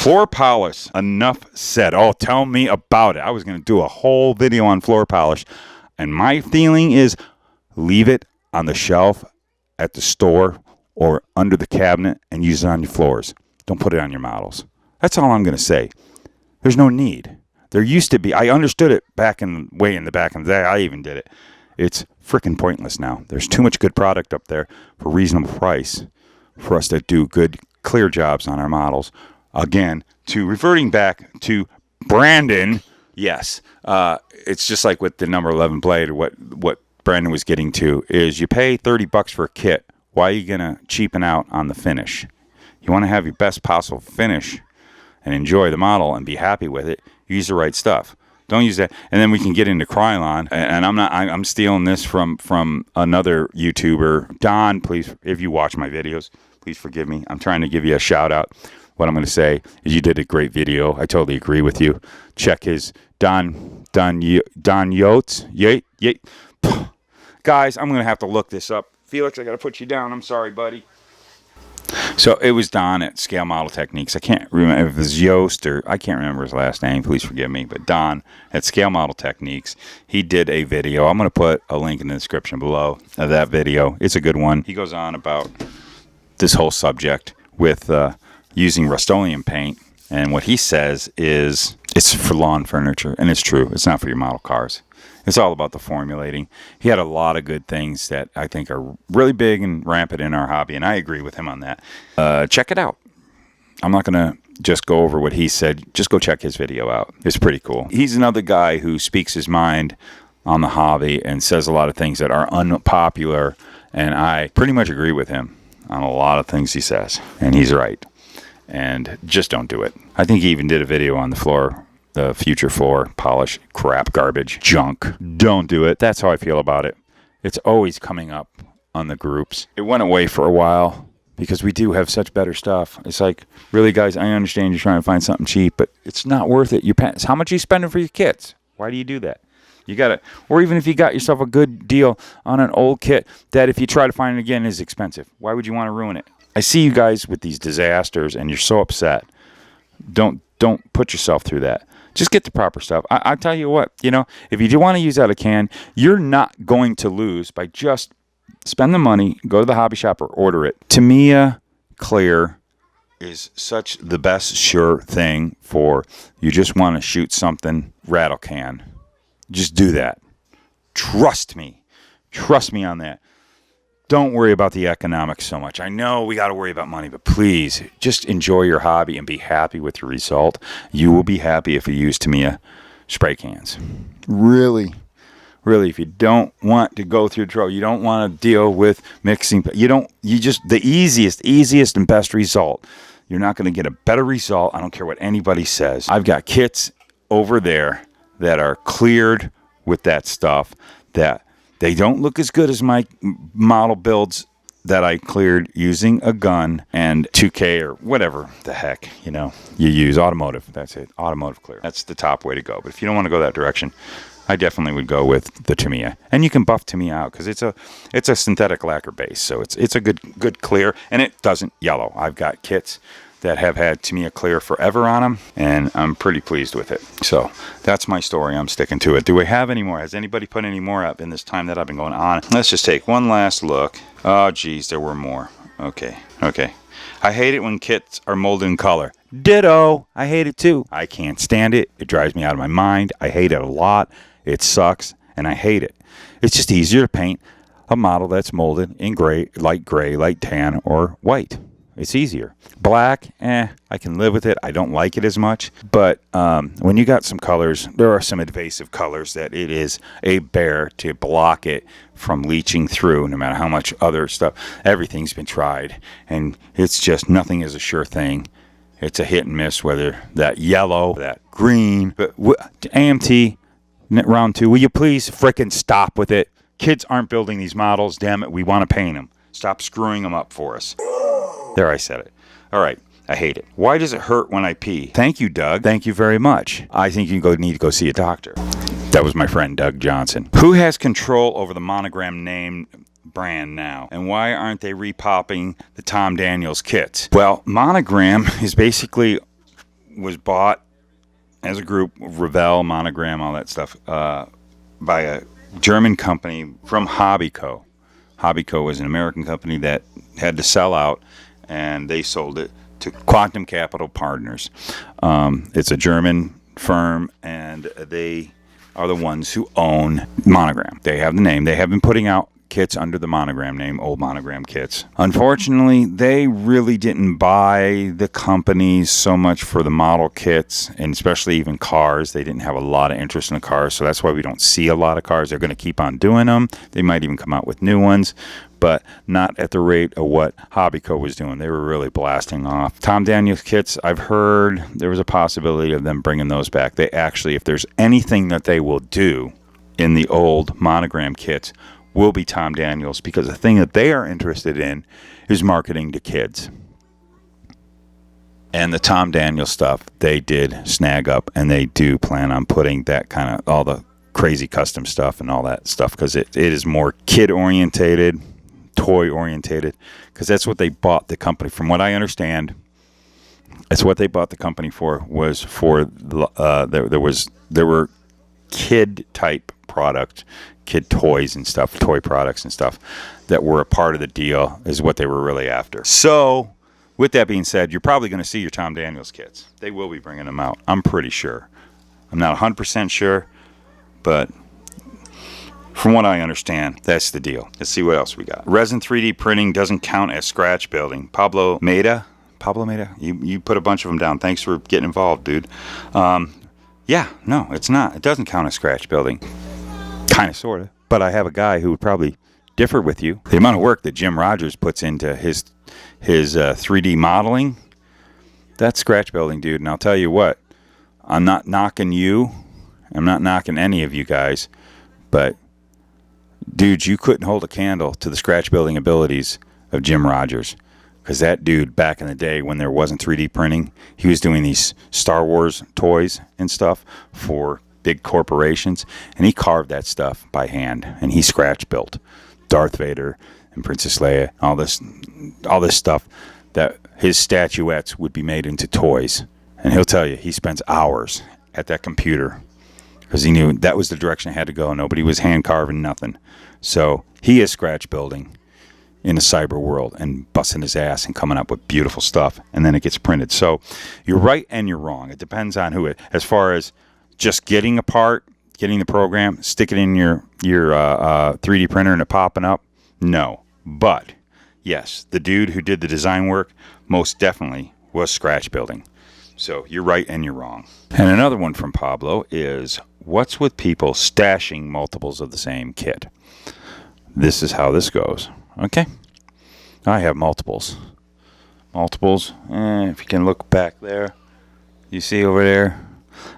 Floor polish, enough said. Oh, tell me about it. I was going to do a whole video on floor polish, and my feeling is leave it on the shelf at the store or under the cabinet and use it on your floors. Don't put it on your models. That's all I'm going to say. There's no need. There used to be. I understood it way in the back of the day. I even did it. It's freaking pointless now. There's too much good product up there for reasonable price for us to do good, clear jobs on our models. Again, reverting back to Brandon, yes, it's just like with the number 11 blade, or what Brandon was getting to is you pay $30 for a kit. Why are you going to cheapen out on the finish? You want to have your best possible finish and enjoy the model and be happy with it. Use the right stuff. Don't use that. And then we can get into Krylon. And I'm stealing this from another YouTuber. Don, please, if you watch my videos, please forgive me. I'm trying to give you a shout out. What I'm going to say is you did a great video. I totally agree with you. Check his Don Yost. Guys, I'm going to have to look this up. Felix, I got to put you down. I'm sorry, buddy. So it was Don at Scale Model Techniques. I can't remember if it was Yost or I can't remember his last name. Please forgive me. But Don at Scale Model Techniques, he did a video. I'm going to put a link in the description below of that video. It's a good one. He goes on about this whole subject with using Rust-Oleum paint. And what he says is it's for lawn furniture. And it's true. It's not for your model cars. It's all about the formulating. He had a lot of good things that I think are really big and rampant in our hobby, and I agree with him on that. Check it out. I'm not going to just go over what he said. Just go check his video out. It's pretty cool. He's another guy who speaks his mind on the hobby and says a lot of things that are unpopular, and I pretty much agree with him on a lot of things he says, and he's right. And just don't do it. I think he even did a video on the future floor polish crap, garbage, junk. Don't do it. That's how I feel about it. It's always coming up on the groups. It went away for a while because we do have such better stuff. It's like, really, guys, I understand you're trying to find something cheap, but it's not worth it. How much are you spending for your kits? Why do you do that? You got to, or even if you got yourself a good deal on an old kit that if you try to find it again is expensive. Why would you want to ruin it? I see you guys with these disasters and you're so upset. Don't put yourself through that. Just get the proper stuff. I tell you what, if you do want to use out a can, you're not going to lose by just spend the money, go to the hobby shop or order it. Tamiya Clear is such the best sure thing for you just want to shoot something rattle can. Just do that. Trust me. Trust me on that. Don't worry about the economics so much. I know we got to worry about money, but please just enjoy your hobby and be happy with your result. You will be happy if you use Tamiya spray cans. Really, if you don't want to go through trouble, you don't want to deal with mixing, the easiest and best result. You're not going to get a better result. I don't care what anybody says. I've got kits over there that are cleared with that stuff that they don't look as good as my model builds that I cleared using a gun and 2K or whatever the heck, you use automotive. That's it. Automotive clear. That's the top way to go. But if you don't want to go that direction, I definitely would go with the Tamiya. And you can buff Tamiya out because it's a synthetic lacquer base. So it's a good clear and it doesn't yellow. I've got kits that have had Tamiya Clear forever on them, and I'm pretty pleased with it. So that's my story. I'm sticking to it. Do we have any more? Has anybody put any more up in this time that I've been going on? Let's just take one last look. Oh, geez, there were more. Okay. I hate it when kits are molded in color. Ditto. I hate it too. I can't stand it. It drives me out of my mind. I hate it a lot. It sucks, and I hate it. It's just easier to paint a model that's molded in gray, light tan, or white. It's easier. Black, I can live with it. I don't like it as much. But when you got some colors, there are some invasive colors that it is a bear to block it from leaching through, no matter how much other stuff. Everything's been tried, and it's just nothing is a sure thing. It's a hit and miss, whether that yellow, that green. But AMT, round 2, will you please frickin' stop with it? Kids aren't building these models. Damn it, we want to paint them. Stop screwing them up for us. There, I said it. All right. I hate it. Why does it hurt when I pee? Thank you, Doug. Thank you very much. I think you need to go see a doctor. That was my friend, Doug Johnson. Who has control over the Monogram name brand now? And why aren't they repopping the Tom Daniels kits? Well, Monogram is basically was bought as a group, Revell, Monogram, all that stuff, by a German company from Hobbyco. Hobbyco was an American company that had to sell out, and they sold it to Quantum Capital Partners. It's a German firm, and they are the ones who own Monogram. They have the name. They have been putting out kits under the Monogram name, old Monogram kits. Unfortunately, they really didn't buy the companies so much for the model kits, and especially even cars. They didn't have a lot of interest in the cars, so that's why we don't see a lot of cars. They're going to keep on doing them. They might even come out with new ones, but not at the rate of what Hobbyco was doing. They were really blasting off. Tom Daniels kits, I've heard there was a possibility of them bringing those back. They actually, if there's anything that they will do in the old Monogram kits, will be Tom Daniels, because the thing that they are interested in is marketing to kids. And the Tom Daniels stuff, they did snag up, and they do plan on putting that kind of, all the crazy custom stuff and all that stuff, because it is more kid-orientated, toy-orientated, because that's what they bought the company, from what I understand, that's what they bought the company for, was for, there were kid-type product, kid toys and stuff, toy products and stuff that were a part of the deal, is what they were really after. So, with that being said, you're probably going to see your Tom Daniels kits. They will be bringing them out. I'm pretty sure. I'm not 100% sure, but from what I understand, that's the deal. Let's see what else we got. Resin 3D printing doesn't count as scratch building. Pablo Meda, you put a bunch of them down. Thanks for getting involved, dude. Yeah, no, it's not. It doesn't count as scratch building. Kind of, sort of. But I have a guy who would probably differ with you. The amount of work that Jim Rogers puts into his 3D modeling, that's scratch building, dude. And I'll tell you what, I'm not knocking you. I'm not knocking any of you guys. But, dude, you couldn't hold a candle to the scratch building abilities of Jim Rogers. Because that dude, back in the day when there wasn't 3D printing, he was doing these Star Wars toys and stuff for big corporations, and he carved that stuff by hand, and he scratch built Darth Vader and Princess Leia, all this stuff, that his statuettes would be made into toys. And he'll tell you, he spends hours at that computer because he knew that was the direction it had to go. Nobody was hand carving nothing. So he is scratch building in the cyber world and busting his ass and coming up with beautiful stuff, and then it gets printed. So you're right and you're wrong. It depends on who it, as far as just getting a part, getting the program, stick it in your 3D printer and it popping up. No. But, yes, the dude who did the design work most definitely was scratch building. So you're right and you're wrong. And another one from Pablo is, what's with people stashing multiples of the same kit? This is how this goes. Okay? I have multiples. Multiples. If you can look back there. You see over there?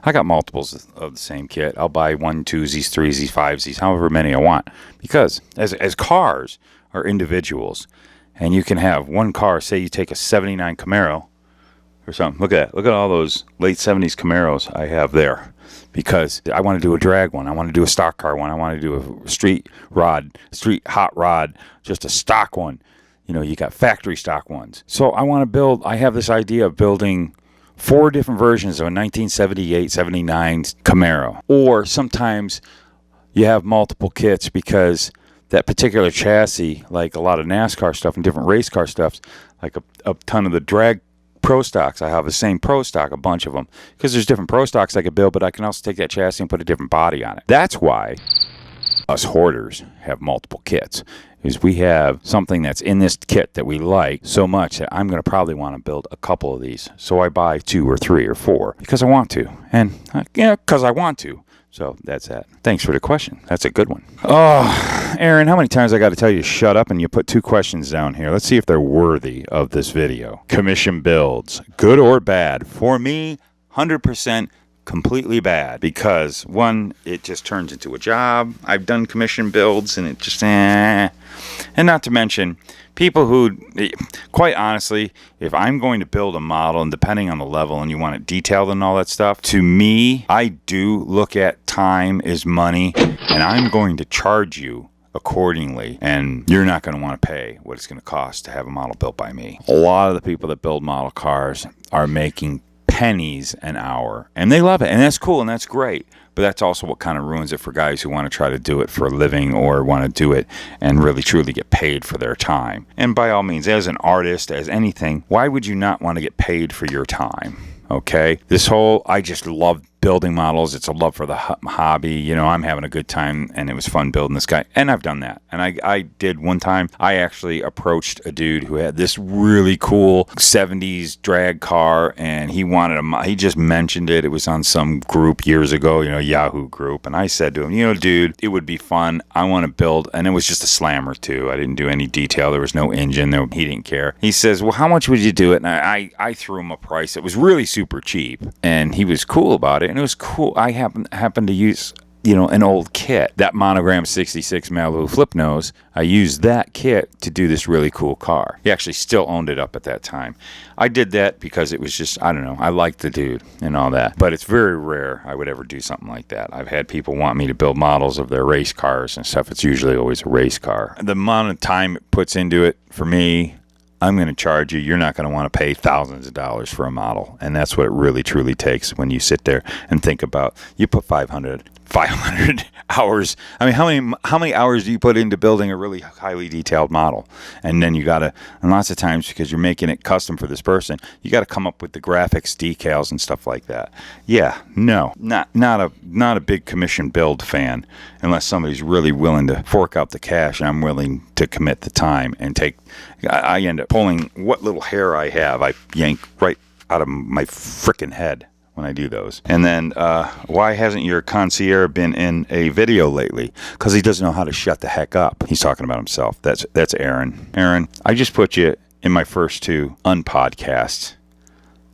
I got multiples of the same kit. I'll buy 1, 2s, 3s, 5s, however many I want. Because as cars are individuals, and you can have one car, say you take a 79 Camaro or something. Look at that. Look at all those late 70s Camaros I have there. Because I want to do a drag one. I want to do a stock car one. I want to do a street hot rod, just a stock one. You know, you got factory stock ones. So I have this idea of building 4 different versions of a 1978, 79 Camaro. Or sometimes you have multiple kits because that particular chassis, like a lot of NASCAR stuff and different race car stuff, like a ton of the drag pro stocks, I have the same pro stock, a bunch of them. Because there's different pro stocks I could build, but I can also take that chassis and put a different body on it. That's why us hoarders have multiple kits. Is we have something that's in this kit that we like so much that I'm going to probably want to build a couple of these. So I buy 2 or 3 or 4 because I want to. And, because I want to. So that's that. Thanks for the question. That's a good one. Oh, Aaron, how many times I got to tell you to shut up, and you put 2 questions down here. Let's see if they're worthy of this video. Commission builds, good or bad? For me, 100% completely bad, because 1, it just turns into a job. I've done commission builds and it just and not to mention people who, quite honestly, if I'm going to build a model, and depending on the level and you want it detailed and all that stuff, to me, I do look at time is money, and I'm going to charge you accordingly, and you're not going to want to pay what it's going to cost to have a model built by me. A lot of the people that build model cars are making pennies an hour, and they love it, and that's cool, and that's great. But that's also what kind of ruins it for guys who want to try to do it for a living or want to do it and really truly get paid for their time. And by all means, as an artist, as anything, why would you not want to get paid for your time? Okay, I just love building models. It's a love for the hobby. You know, I'm having a good time, and it was fun building this guy. And I've done that. And I did one time, I actually approached a dude who had this really cool 70s drag car, and he just mentioned it. It was on some group years ago, you know, Yahoo group. And I said to him, you know, dude, it would be fun. I want to build, and it was just a slammer too. I didn't do any detail. There was no engine. He didn't care. He says, well, how much would you do it? And I threw him a price. It was really super cheap, and he was cool about it. And it was cool. I happened to use, you know, an old kit, that Monogram 66 Malibu flip nose. I used that kit to do this really cool car. He actually still owned it up at that time. I did that because it was just, I don't know, I liked the dude and all that. But it's very rare I would ever do something like that. I've had people want me to build models of their race cars and stuff. It's usually always a race car. The amount of time it puts into it, for me, I'm going to charge you. You're not going to want to pay thousands of dollars for a model. And that's what it really, truly takes when you sit there and think about, you put 500 hours. I mean, how many hours do you put into building a really highly detailed model? And then and lots of times, because you're making it custom for this person, you got to come up with the graphics, decals, and stuff like that. Yeah, no, not a big commission build fan, unless somebody's really willing to fork out the cash, and I'm willing to commit the time and I end up pulling what little hair I have. I yank right out of my frickin' head when I do those. And then, why hasn't your concierge been in a video lately? Because he doesn't know how to shut the heck up. He's talking about himself. That's Aaron. Aaron, I just put you in my first 2 unpodcasts.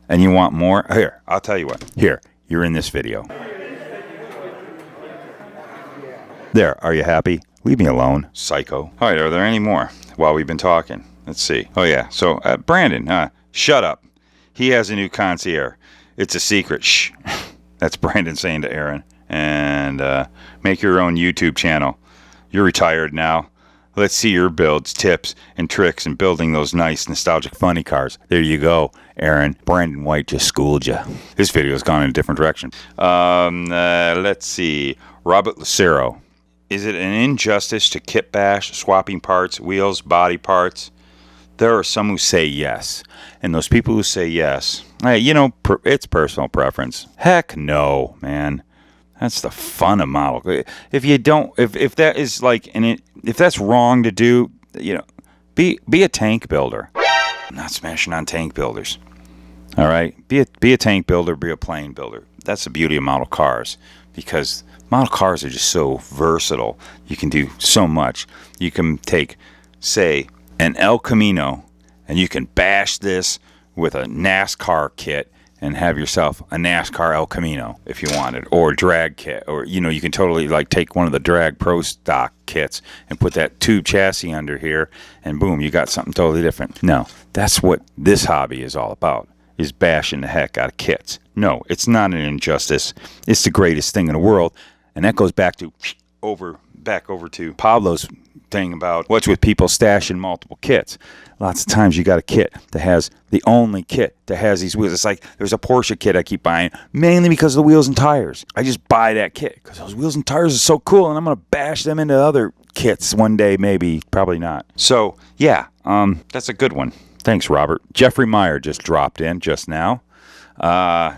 And you want more? Here, I'll tell you what. Here, you're in this video. There, are you happy? Leave me alone, psycho. All right, are there any more while we've been talking? Let's see. Oh, yeah. So, Brandon, shut up. He has a new concierge. It's a secret. Shh. That's Brandon saying to Aaron. And make your own YouTube channel. You're retired now. Let's see your builds, tips, and tricks in building those nice, nostalgic, funny cars. There you go, Aaron. Brandon White just schooled you. This video's gone in a different direction. Let's see. Robert Lucero. Is it an injustice to kit bash, swapping parts, wheels, body parts? There are some who say yes. And those people who say yes, hey, you know, it's personal preference. Heck no, man. That's the fun of model. If you don't, if that is like, if that's wrong to do, you know, be a tank builder. I'm not smashing on tank builders. All right? Be a tank builder, be a plane builder. That's the beauty of model cars, because model cars are just so versatile. You can do so much. You can take, say, an El Camino, and you can bash this with a NASCAR kit and have yourself a NASCAR El Camino if you wanted, or a drag kit, or, you know, you can totally like take one of the drag pro stock kits and put that tube chassis under here, and boom, you got something totally different. No, that's what this hobby is all about, is bashing the heck out of kits. No, it's not an injustice. It's the greatest thing in the world, and that goes back over to Pablo's thing about what's with people stashing multiple kits. Lots of times you got a kit that has the only kit that has these wheels. It's like there's a Porsche kit I keep buying mainly because of the wheels and tires. I just buy that kit because those wheels and tires are so cool, and I'm going to bash them into other kits one day, maybe, probably not. So, yeah, that's a good one. Thanks, Robert. Jeffrey Meyer just dropped in just now.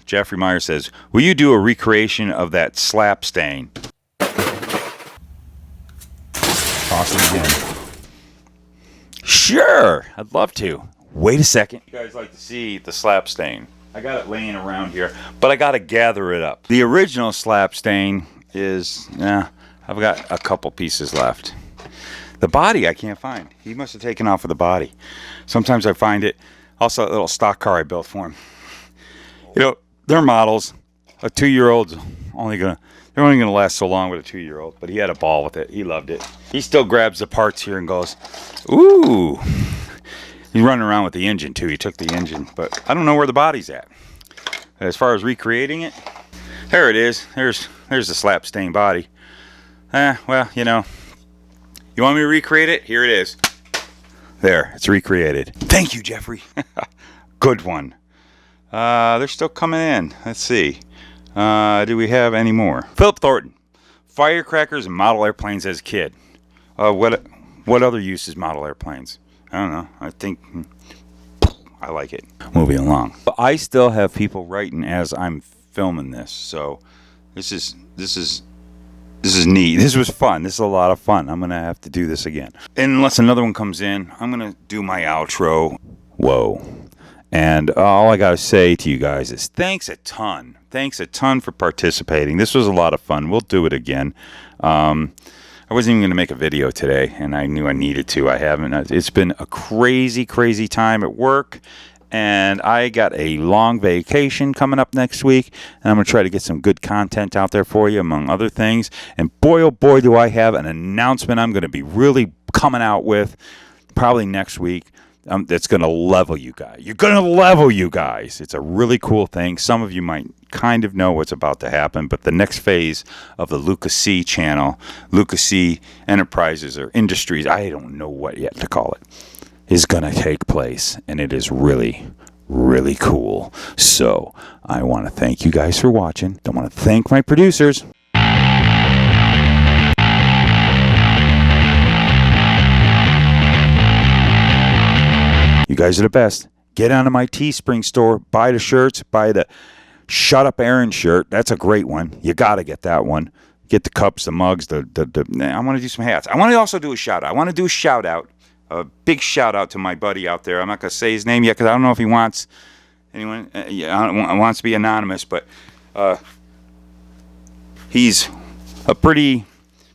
Jeffrey Meyer says, will you do a recreation of that slap stain? Awesome again. Sure, I'd love to. Wait a second. You guys like to see the slap stain? I got it laying around here, but I got to gather it up. The original slap stain is, I've got a couple pieces left. The body I can't find. He must have taken off with the body. Sometimes I find it. Also, a little stock car I built for him. You know, they're models. A 2-year-old's they're only gonna last so long with a 2-year-old, but he had a ball with it. He loved it. He still grabs the parts here and goes, ooh. He's running around with the engine too. He took the engine, but I don't know where the body's at. As far as recreating it, there it is. There's the slap stain body. Well, you know, you want me to recreate it? Here it is. There, it's recreated. Thank you, Jeffrey. Good one. They're still coming in. Let's see. Do we have any more? Philip Thornton. Firecrackers and model airplanes as a kid. What other uses model airplanes? I don't know. I think I like it. Moving along. I still have people writing as I'm filming this, so this is neat. This was fun. This is a lot of fun. I'm gonna have to do this again. Unless another one comes in, I'm gonna do my outro. Whoa. And all I gotta say to you guys is thanks a ton. Thanks a ton for participating. This was a lot of fun. We'll do it again. I wasn't even going to make a video today, and I knew I needed to. I haven't. It's been a crazy, crazy time at work, and I got a long vacation coming up next week, and I'm going to try to get some good content out there for you, among other things. And boy, oh boy, do I have an announcement I'm going to be really coming out with probably next week. That's going to level you guys. You're going to level you guys. It's a really cool thing. Some of you might kind of know what's about to happen, but the next phase of the Luka Cee channel, Luka Cee Enterprises or Industries, I don't know what yet to call it, is going to take place, and it is really, really cool. So I want to thank you guys for watching. I want to thank my producers. You guys are the best. Get onto my Teespring store. Buy the shirts. Buy the Shut Up Aaron shirt. That's a great one. You got to get that one. Get the cups, the mugs. I want to do some hats. I want to also do a shout out. I want to do a shout out. A big shout out to my buddy out there. I'm not going to say his name yet because I don't know if he wants anyone. Wants to be anonymous, but he's a pretty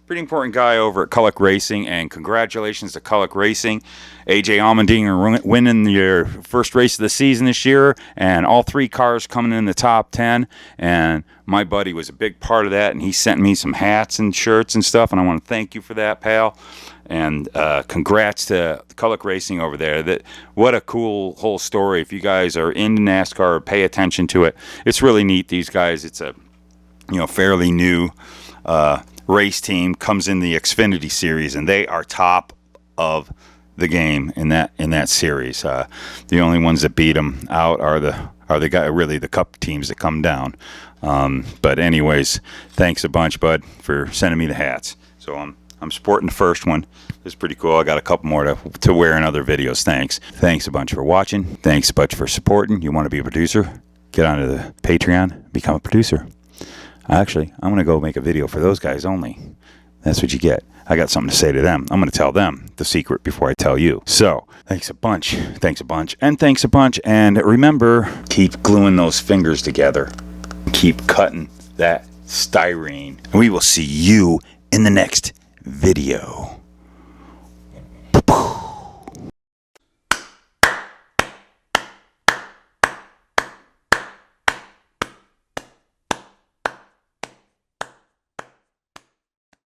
important guy over at Culloch Racing, and congratulations to Culloch Racing. AJ Allmendinger winning your first race of the season this year, and all 3 cars coming in the top 10, and my buddy was a big part of that, and he sent me some hats and shirts and stuff, and I want to thank you for that, pal. And congrats to Culloch Racing over there. What a cool whole story. If you guys are into NASCAR or pay attention to it, it's really neat. These guys, it's a fairly new race team, comes in the Xfinity series, and they are top of the game in that series. The only ones that beat them out are the guy, really the Cup teams that come down. But anyways, thanks a bunch, bud, for sending me the hats. So I'm sporting the first one. It's pretty cool. I got a couple more to wear in other videos. Thanks a bunch for watching. Thanks a bunch for supporting. You want to be a producer? Get onto the Patreon, become a producer. Actually, I'm going to go make a video for those guys only. That's what you get. I got something to say to them. I'm going to tell them the secret before I tell you. So, thanks a bunch. And remember, keep gluing those fingers together. Keep cutting that styrene. And we will see you in the next video.